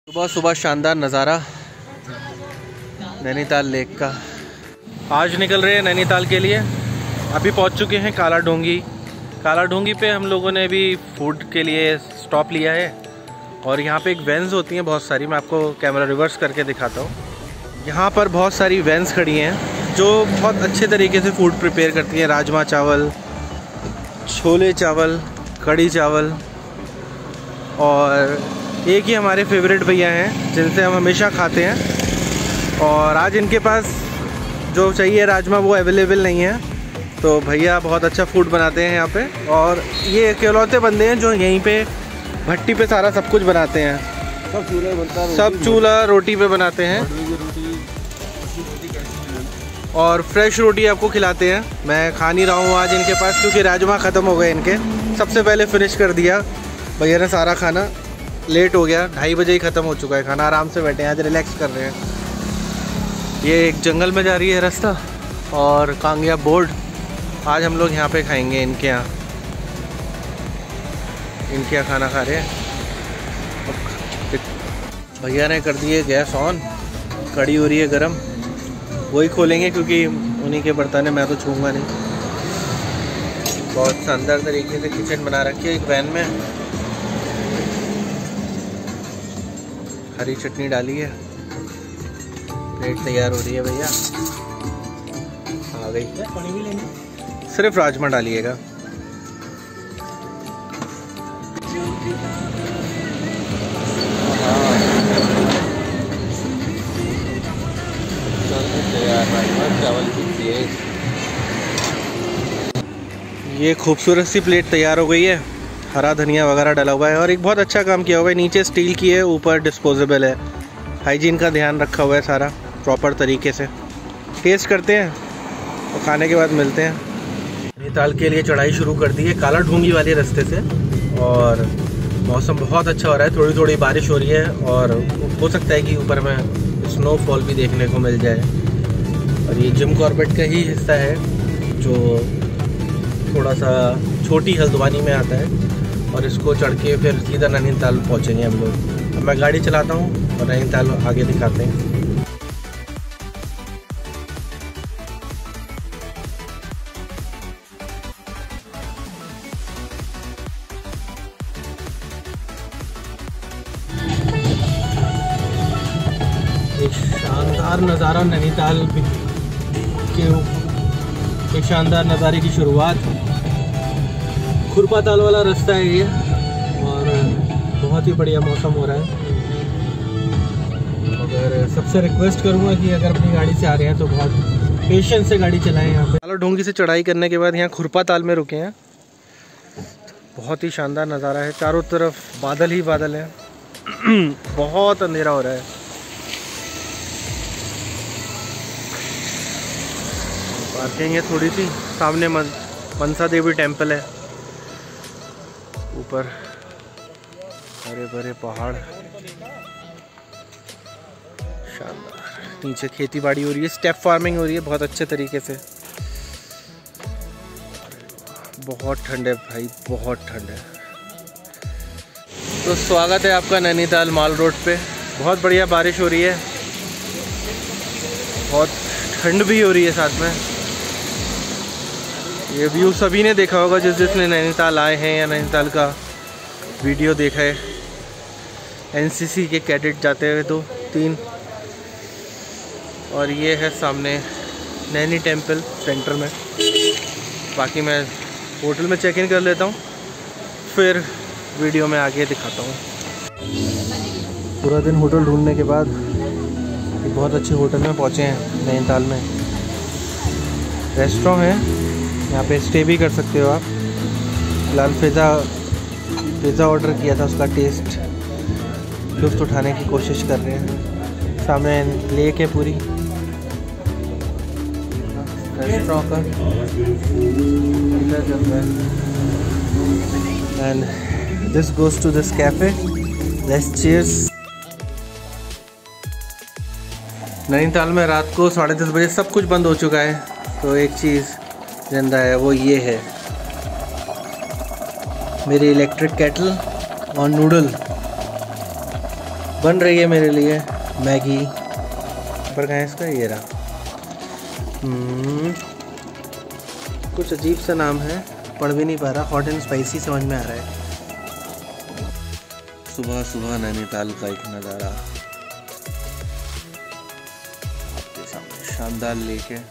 सुबह सुबह शानदार नज़ारा नैनीताल लेक का। आज निकल रहे हैं नैनीताल के लिए। अभी पहुंच चुके हैं काला ढोंगी। काला ढोंगी पे हम लोगों ने भी फूड के लिए स्टॉप लिया है और यहाँ पे एक वैन्स होती हैं बहुत सारी। मैं आपको कैमरा रिवर्स करके दिखाता हूँ। यहाँ पर बहुत सारी वैन्स खड़ी हैं जो बहुत अच्छे तरीके से फूड प्रिपेयर करती हैं। राजमा चावल, छोले चावल, कढ़ी चावल, और एक ही हमारे फेवरेट भैया हैं जिनसे हम हमेशा खाते हैं। और आज इनके पास जो चाहिए राजमा वो अवेलेबल नहीं है, तो भैया बहुत अच्छा फूड बनाते हैं यहाँ पे। और ये इकलौते बंदे हैं जो यहीं पे भट्टी पे सारा सब कुछ बनाते हैं। सब चूल्हा बनता है, सब चूल्हा रोटी पे बनाते हैं और फ्रेश रोटी आपको खिलाते हैं। मैं खा नहीं रहा हूँ आज इनके पास क्योंकि राजमा ख़त्म हो गए इनके। सबसे पहले फिनिश कर दिया भैया ने सारा खाना। लेट हो गया, 2:30 बजे ही ख़त्म हो चुका है खाना। आराम से बैठे हैं, आज रिलैक्स कर रहे हैं। ये एक जंगल में जा रही है रास्ता और कांगिया बोर्ड। आज हम लोग यहाँ पे खाएंगे इनके यहाँ। इनके यहाँ खाना खा रहे हैं। भैया ने कर दिए गैस ऑन, कड़ी हो रही है गरम। वही खोलेंगे क्योंकि उन्हीं के बर्तन है, मैं तो छूँगा नहीं। बहुत शानदार तरीके से किचन बना रखी है एक वैन में। हरी चटनी डाली है, प्लेट तैयार हो रही है। भैया आ गई। पानी भी लेंगे, सिर्फ राजमा डालिएगा। चावल की ये खूबसूरत सी प्लेट तैयार हो गई है। हरा धनिया वगैरह डाला हुआ है और एक बहुत अच्छा काम किया हुआ है। नीचे स्टील की है, ऊपर डिस्पोजेबल है। हाइजीन का ध्यान रखा हुआ है सारा प्रॉपर तरीके से। टेस्ट करते हैं और खाने के बाद मिलते हैं। नैनीताल के लिए चढ़ाई शुरू कर दी है काला ढोंगी वाले रास्ते से और मौसम बहुत अच्छा हो रहा है। थोड़ी थोड़ी बारिश हो रही है और हो सकता है कि ऊपर में स्नोफॉल भी देखने को मिल जाए। और ये जिम कॉर्बेट का ही हिस्सा है जो थोड़ा सा छोटी हल्द्वानी में आता है और इसको चढ़ के फिर सीधा नैनीताल पहुँचेंगे हम लोग। अब मैं गाड़ी चलाता हूँ और नैनीताल आगे दिखाते हैं। एक शानदार नज़ारा नैनीताल के एक शानदार नज़ारे की शुरुआत खुरपा ताल वाला रास्ता है ये और बहुत ही बढ़िया मौसम हो रहा है। अगर सबसे रिक्वेस्ट करूँगा कि अगर अपनी गाड़ी से आ रहे हैं तो बहुत पेशेंस से गाड़ी चलाएं। यहाँ पे काला ढोंगी से चढ़ाई करने के बाद यहाँ खुरपा ताल में रुके हैं। बहुत ही शानदार नज़ारा है, चारों तरफ बादल ही बादल हैं। बहुत अंधेरा हो रहा है। पार्किंग है थोड़ी सी सामने, मनसा देवी टेम्पल है। ऊपर हरे भरे पहाड़, शानदार। नीचे खेती बाड़ी हो रही है, स्टेप फार्मिंग हो रही है बहुत अच्छे तरीके से। बहुत ठंड है भाई, बहुत ठंड है। तो स्वागत है आपका नैनीताल माल रोड पे। बहुत बढ़िया बारिश हो रही है, बहुत ठंड भी हो रही है साथ में। ये व्यू सभी ने देखा होगा जिसने नैनीताल आए हैं या नैनीताल का वीडियो देखा है। एनसीसी के कैडेट जाते हुए 2-3। और ये है सामने नैनी टेम्पल सेंटर में। बाकी मैं होटल में चेक इन कर लेता हूँ, फिर वीडियो में आगे दिखाता हूँ। पूरा दिन होटल ढूंढने के बाद एक बहुत अच्छे होटल में पहुँचे हैं नैनीताल में। रेस्टोरेंट है, यहाँ पे स्टे भी कर सकते हो आप। फिलहाल पिज़्ज़ा ऑर्डर किया था, उसका टेस्ट लुत्फ़ उठाने की कोशिश कर रहे हैं। सामने लेक है पूरी रेस्टोरेंट का, and this goes to this cafe. Let's cheers. Nainital में रात को 10:30 बजे सब कुछ बंद हो चुका है, तो एक चीज़ जिंदा है वो ये है मेरी इलेक्ट्रिक केटल और नूडल। बन रही है मेरे लिए मैगी। पर कहाँ है इसका, ये रहा। कुछ अजीब सा नाम है, पढ़ भी नहीं पा रहा। हॉट एंड स्पाइसी समझ में आ रहा है। सुबह सुबह नैनीताल का एक नज़ारा आपके सामने, शानदार लेक है।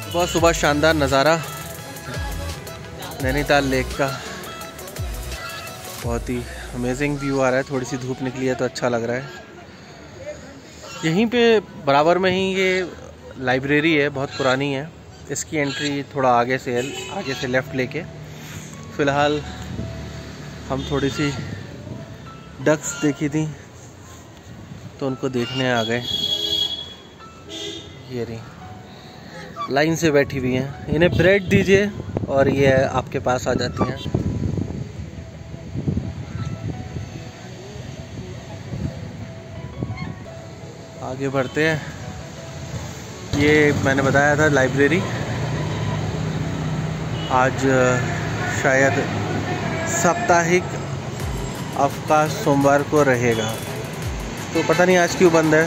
सुबह सुबह शानदार नज़ारा नैनीताल लेक का, बहुत ही अमेजिंग व्यू आ रहा है। थोड़ी सी धूप निकली है तो अच्छा लग रहा है। यहीं पे बराबर में ही ये लाइब्रेरी है, बहुत पुरानी है। इसकी एंट्री थोड़ा आगे से लेफ़्ट लेके। फ़िलहाल हम थोड़ी सी डक्स देखी थी तो उनको देखने आ गए। ये रही, लाइन से बैठी हुई हैं। इन्हें ब्रेड दीजिए और ये आपके पास आ जाती हैं। आगे बढ़ते हैं। ये मैंने बताया था लाइब्रेरी, आज शायद साप्ताहिक अवकाश सोमवार को रहेगा, तो पता नहीं आज क्यों बंद है।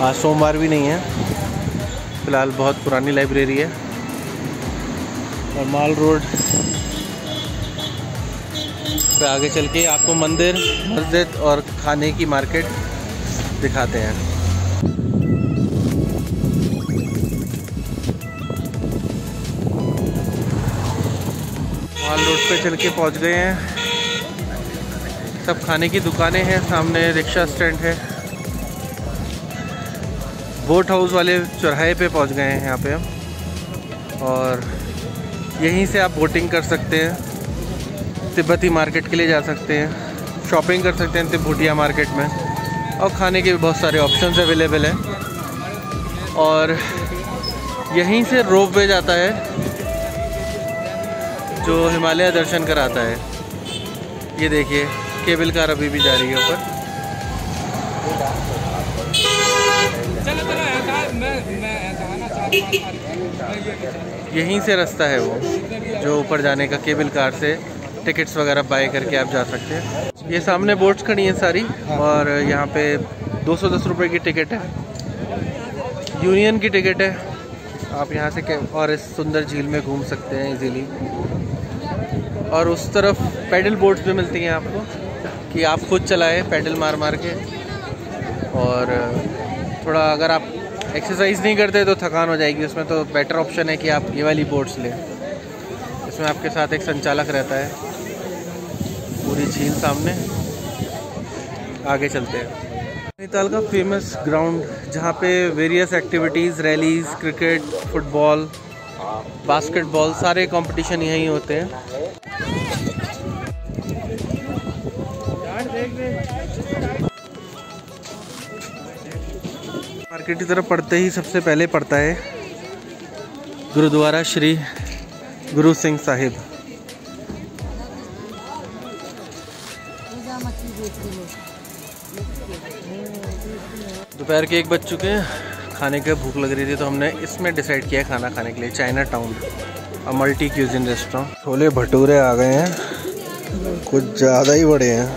आज सोमवार भी नहीं है। फ़िलहाल बहुत पुरानी लाइब्रेरी है। और माल रोड पे आगे चल के आपको मंदिर, मस्जिद और खाने की मार्केट दिखाते हैं। माल रोड पे चल के पहुंच गए हैं। सब खाने की दुकानें हैं, सामने रिक्शा स्टैंड है। बोट हाउस वाले चौराहे पे पहुंच गए हैं यहाँ पे हम। और यहीं से आप बोटिंग कर सकते हैं, तिब्बती मार्केट के लिए जा सकते हैं, शॉपिंग कर सकते हैं तिब्बतिया मार्केट में। और खाने के भी बहुत सारे ऑप्शंस अवेलेबल हैं। और यहीं से रोप वे जाता है जो हिमालय दर्शन कराता है। ये देखिए, केबल कार अभी भी जा रही है ऊपर। यहीं से रास्ता है वो जो ऊपर जाने का, केबल कार से टिकट्स वगैरह बाय करके आप जा सकते हैं। ये सामने बोट्स खड़ी हैं सारी, और यहाँ पे 210 रुपये की टिकट है, यूनियन की टिकट है। आप यहाँ से और इस सुंदर झील में घूम सकते हैं इजीली। और उस तरफ पैडल बोट्स भी मिलती हैं आपको, कि आप खुद चलाएं पैडल मार मार के। और थोड़ा अगर आप एक्सरसाइज नहीं करते तो थकान हो जाएगी उसमें, तो बेटर ऑप्शन है कि आप ये वाली बोट्स लें। इसमें आपके साथ एक संचालक रहता है। पूरी झील सामने। आगे चलते हैं। नैनीताल का फेमस ग्राउंड, जहाँ पे various activities, rallies, cricket, football, basketball, सारे कंपटीशन यहीं होते हैं। मार्केट की तरफ पड़ते ही सबसे पहले पड़ता है गुरुद्वारा श्री गुरु सिंह साहिब। दोपहर के 1 बज चुके हैं। खाने की भूख लग रही थी तो हमने इसमें डिसाइड किया है खाना खाने के लिए, Chinatown, multi cuisine restaurant. Chole bhature आ गए हैं, कुछ ज़्यादा ही बड़े हैं।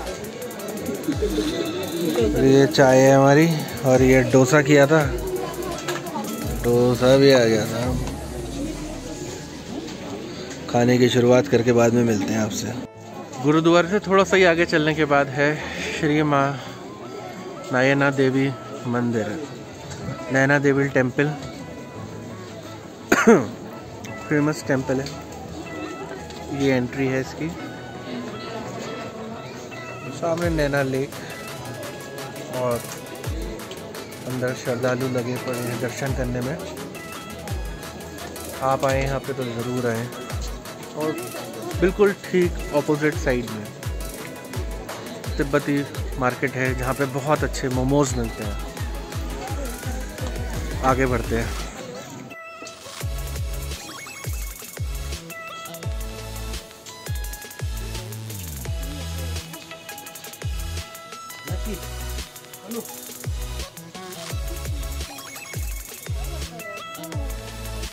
ये चाय है हमारी, और ये डोसा किया था, डोसा भी आ गया था। खाने की शुरुआत करके बाद में मिलते हैं आपसे। गुरुद्वारे से थोड़ा सा ही आगे चलने के बाद है श्री माँ नयना देवी मंदिर, Naina Devi temple. Famous temple है। ये एंट्री है इसकी। सामने नैना लेक, और अंदर श्रद्धालु लगे पड़े हैं दर्शन करने में। आप आए यहाँ पे तो ज़रूर आएँ। और बिल्कुल ठीक ऑपोजिट साइड में तिब्बती मार्केट है, जहाँ पे बहुत अच्छे मोमोज मिलते हैं। आगे बढ़ते हैं।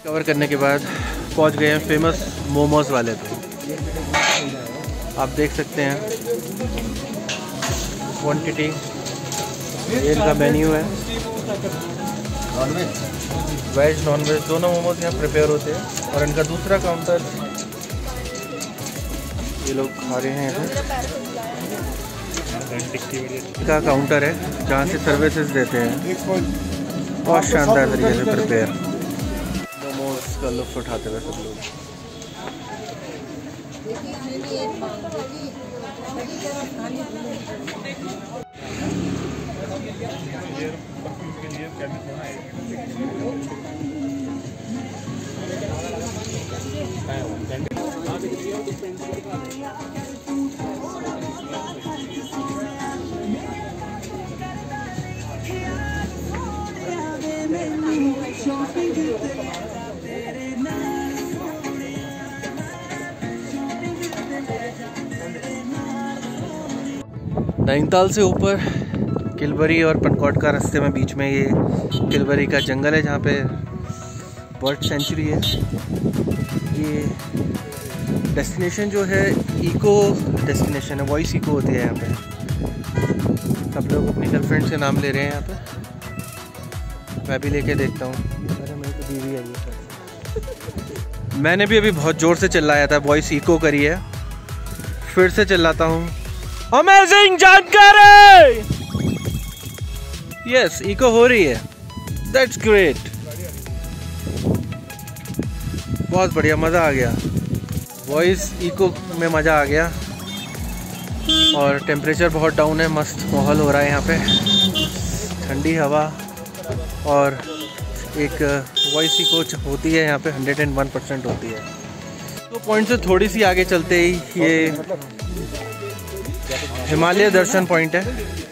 कवर करने के बाद पहुंच गए हैं फेमस मोमोज वाले पे। आप देख सकते हैं क्वांटिटी, ये इनका मेन्यू है। वेज नॉन वेज दोनों मोमोज यहाँ प्रिपेयर होते हैं। और इनका दूसरा काउंटर ये लोग खा रहे हैं का काउंटर है जहाँ से सर्विसेज देते हैं। बहुत शानदार तरीके से प्रिपेयर मोमोज का लुत्फ उठाते हुए सब लोग। नैनीताल से ऊपर किलबरी और पनकोट का रास्ते में बीच में ये किलबरी का जंगल है जहाँ पे बर्ड सेंचुरी है। ये डेस्टिनेशन जो है इको डेस्टिनेशन है, वॉइस इको होती है यहाँ पे। सब लोग अपनी गर्लफ्रेंड से नाम ले रहे हैं यहाँ पे। मैं भी लेके देखता हूँ। अरे मेरी तो बीवी आई है। मैंने भी अभी बहुत ज़ोर से चिल्लाया था, वॉइस इको करी है, फिर से चिल्लाता हूँ। अमेजिंग जानकारी। यस, इको हो रही है। That's great. बहुत बढ़िया, मज़ा आ गया। वॉइस इको में मज़ा आ गया। और टेम्परेचर बहुत डाउन है, मस्त माहौल हो रहा है यहाँ पे। ठंडी हवा और एक वॉइस इको होती है यहाँ पे 101% होती है। तो पॉइंट से थोड़ी सी आगे चलते ही ये हिमालय दर्शन पॉइंट है।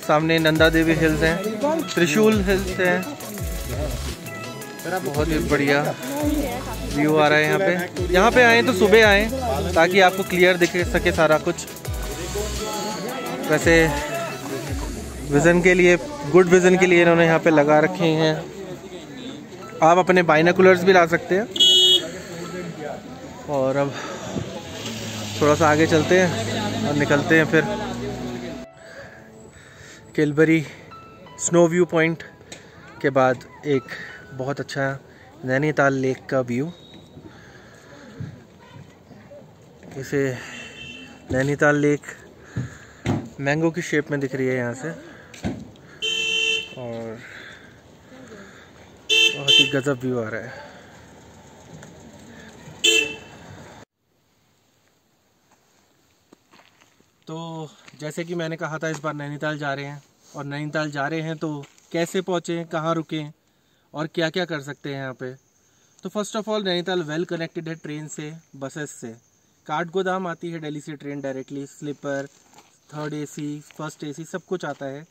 सामने नंदा देवी हिल्स हैं, त्रिशूल हिल्स हैं। बहुत ही बढ़िया व्यू आ रहा है यहाँ पे। यहाँ पे आए तो सुबह आए ताकि आपको क्लियर दिख सके सारा कुछ। वैसे विज़न के लिए, गुड विज़न के लिए इन्होंने यहाँ पे लगा रखे हैं। आप अपने बाइनोकुलर्स भी ला सकते हैं। और अब थोड़ा सा आगे चलते हैं और निकलते हैं फिर किलबरी स्नो व्यू पॉइंट के बाद एक बहुत अच्छा नैनीताल लेक का व्यू। इसे नैनीताल लेक मैंगो की शेप में दिख रही है यहाँ से और बहुत ही गजब व्यू आ रहा है। तो जैसे कि मैंने कहा था, इस बार नैनीताल जा रहे हैं और नैनीताल जा रहे हैं तो कैसे पहुँचें, कहाँ रुकें और क्या क्या कर सकते हैं यहाँ पे। तो first of all Nainital well connected है ट्रेन से, बसेस से। काठगोदाम आती है दिल्ली से train directly, sleeper, third AC, first AC सब कुछ आता है।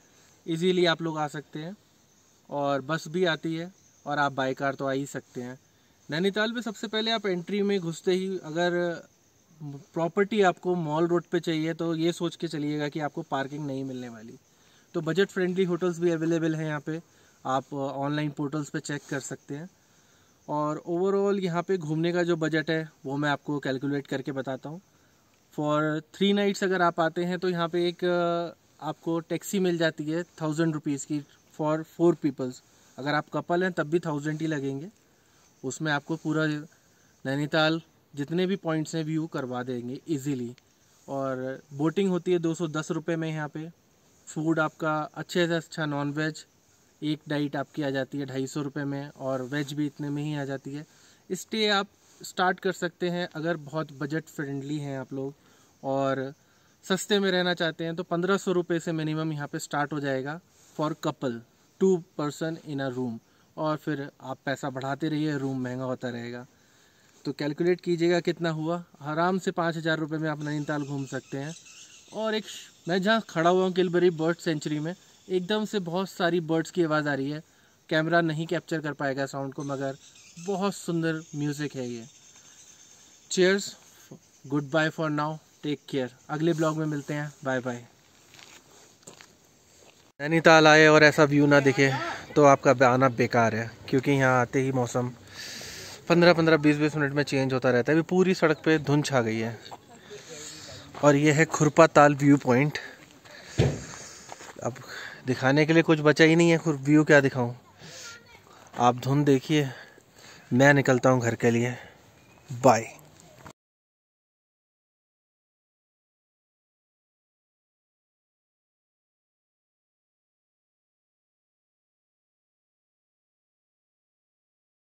इजीली आप लोग आ सकते हैं। और बस भी आती है और आप बाई कार तो आ ही सकते हैं। नैनीताल में सबसे पहले आप एंट्री में घुसते ही अगर प्रॉपर्टी आपको मॉल रोड पे चाहिए तो ये सोच के चलिएगा कि आपको पार्किंग नहीं मिलने वाली। तो बजट फ्रेंडली होटल्स भी अवेलेबल हैं यहाँ पे, आप ऑनलाइन पोर्टल्स पे चेक कर सकते हैं। और ओवरऑल यहाँ पे घूमने का जो बजट है वो मैं आपको कैलकुलेट करके बताता हूँ। फॉर 3 नाइट्स अगर आप आते हैं तो यहाँ पे एक आपको टैक्सी मिल जाती है 1000 रुपीज़ की फॉर 4 पीपल्स। अगर आप कपल हैं तब भी 1000 ही लगेंगे। उसमें आपको पूरा नैनीताल जितने भी पॉइंट्स हैं व्यू करवा देंगे इजीली। और बोटिंग होती है 210 रुपये में यहाँ पे। फूड आपका अच्छे से अच्छा नॉन वेज एक डाइट आपकी आ जाती है 250 रुपये में और वेज भी इतने में ही आ जाती है। स्टे आप स्टार्ट कर सकते हैं अगर बहुत बजट फ्रेंडली हैं आप लोग और सस्ते में रहना चाहते हैं तो 1500 रुपये से मिनिमम यहाँ पे स्टार्ट हो जाएगा for couple, 2 person in a room. और फिर आप पैसा बढ़ाते रहिए, रूम महंगा होता रहेगा। तो कैलकुलेट कीजिएगा कितना हुआ। आराम से 5000 रुपये में आप नैनीताल घूम सकते हैं। और एक मैं जहाँ खड़ा हुआ हूँ किलबरी बर्ड सेंचुरी में, एकदम से बहुत सारी बर्ड्स की आवाज़ आ रही है। कैमरा नहीं कैप्चर कर पाएगा साउंड को, मगर बहुत सुंदर म्यूज़िक है ये। Cheers, good bye for now, take care. अगले ब्लॉग में मिलते हैं, बाय बाय। नैनीताल आए और ऐसा व्यू ना दिखे तो आपका आना बेकार है, क्योंकि यहाँ आते ही मौसम 15-15, 20-20 मिनट में चेंज होता रहता है। अभी पूरी सड़क पे धुंध छा गई है। और ये है खुरपा ताल व्यू पॉइंट। अब दिखाने के लिए कुछ बचा ही नहीं है, खुद व्यू क्या दिखाऊं। आप धुंध देखिए, मैं निकलता हूं घर के लिए। बाय।